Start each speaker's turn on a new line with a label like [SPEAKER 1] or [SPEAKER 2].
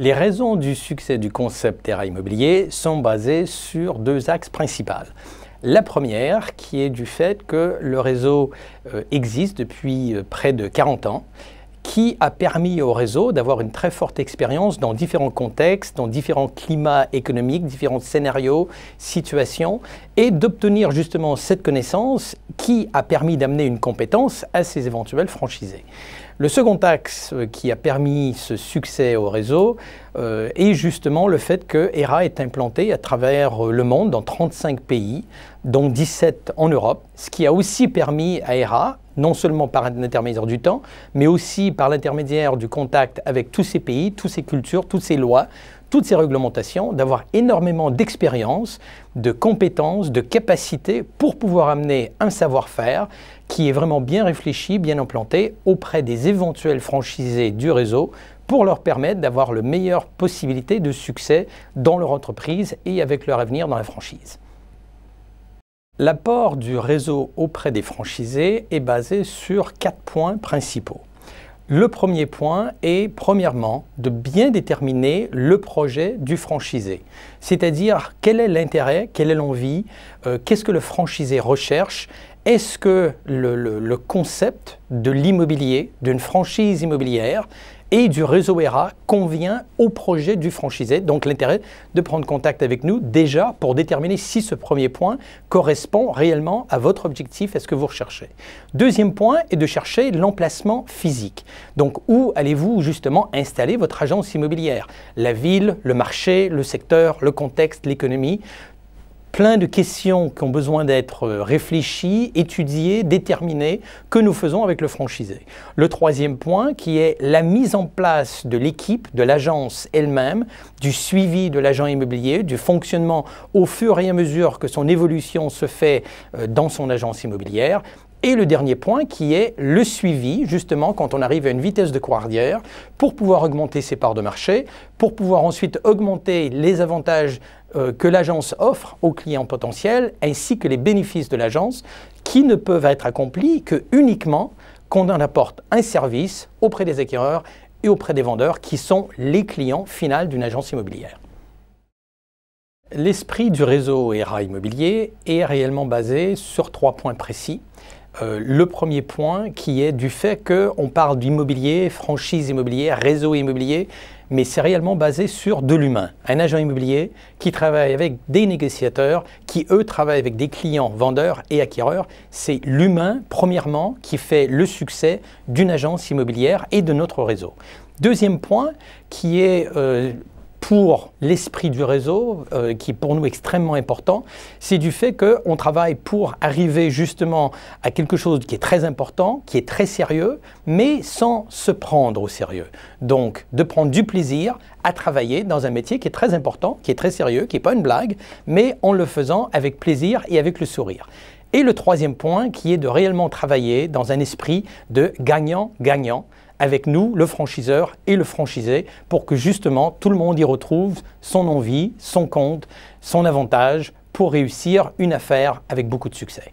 [SPEAKER 1] Les raisons du succès du concept ERA Immobilier sont basées sur deux axes principaux. La première, qui est du fait que le réseau existe depuis près de 40 ans, qui a permis au réseau d'avoir une très forte expérience dans différents contextes, dans différents climats économiques, différents scénarios, situations, et d'obtenir justement cette connaissance qui a permis d'amener une compétence à ses éventuels franchisés. Le second axe qui a permis ce succès au réseau est justement le fait que ERA est implanté à travers le monde dans 35 pays, dont 17 en Europe, ce qui a aussi permis à ERA, non seulement par l'intermédiaire du temps, mais aussi par l'intermédiaire du contact avec tous ces pays, toutes ces cultures, toutes ces lois, toutes ces réglementations, d'avoir énormément d'expérience, de compétences, de capacités pour pouvoir amener un savoir-faire qui est vraiment bien réfléchi, bien implanté auprès des éventuels franchisés du réseau pour leur permettre d'avoir la meilleure possibilité de succès dans leur entreprise et avec leur avenir dans la franchise. L'apport du réseau auprès des franchisés est basé sur 4 points principaux. Le premier point est, premièrement, de bien déterminer le projet du franchisé. C'est-à-dire, quel est l'intérêt, quelle est l'envie, qu'est-ce que le franchisé recherche. Est-ce que le concept de l'immobilier, d'une franchise immobilière et du réseau ERA convient au projet du franchisé? Donc l'intérêt de prendre contact avec nous déjà pour déterminer si ce premier point correspond réellement à votre objectif, à ce que vous recherchez. Deuxième point est de chercher l'emplacement physique. Donc où allez-vous justement installer votre agence immobilière? La ville, le marché, le secteur, le contexte, l'économie. Plein de questions qui ont besoin d'être réfléchies, étudiées, déterminées, que nous faisons avec le franchisé. Le troisième point qui est la mise en place de l'équipe, de l'agence elle-même, du suivi de l'agent immobilier, du fonctionnement au fur et à mesure que son évolution se fait dans son agence immobilière. Et le dernier point qui est le suivi, justement, quand on arrive à une vitesse de croisière, pour pouvoir augmenter ses parts de marché, pour pouvoir ensuite augmenter les avantages que l'agence offre aux clients potentiels, ainsi que les bénéfices de l'agence, qui ne peuvent être accomplis que uniquement quand on apporte un service auprès des acquéreurs et auprès des vendeurs, qui sont les clients finaux d'une agence immobilière. L'esprit du réseau ERA Immobilier est réellement basé sur 3 points précis. Le premier point qui est du fait qu'on parle d'immobilier, franchise immobilière, réseau immobilier, mais c'est réellement basé sur de l'humain. Un agent immobilier qui travaille avec des négociateurs, qui eux travaillent avec des clients, vendeurs et acquéreurs. C'est l'humain, premièrement, qui fait le succès d'une agence immobilière et de notre réseau. Deuxième point qui est pour l'esprit du réseau, qui est pour nous extrêmement important, c'est du fait qu'on travaille pour arriver justement à quelque chose qui est très important, qui est très sérieux, mais sans se prendre au sérieux. Donc, de prendre du plaisir à travailler dans un métier qui est très important, qui est très sérieux, qui n'est pas une blague, mais en le faisant avec plaisir et avec le sourire. Et le troisième point qui est de réellement travailler dans un esprit de gagnant-gagnant, avec nous, le franchiseur et le franchisé, pour que justement tout le monde y retrouve son envie, son compte, son avantage pour réussir une affaire avec beaucoup de succès.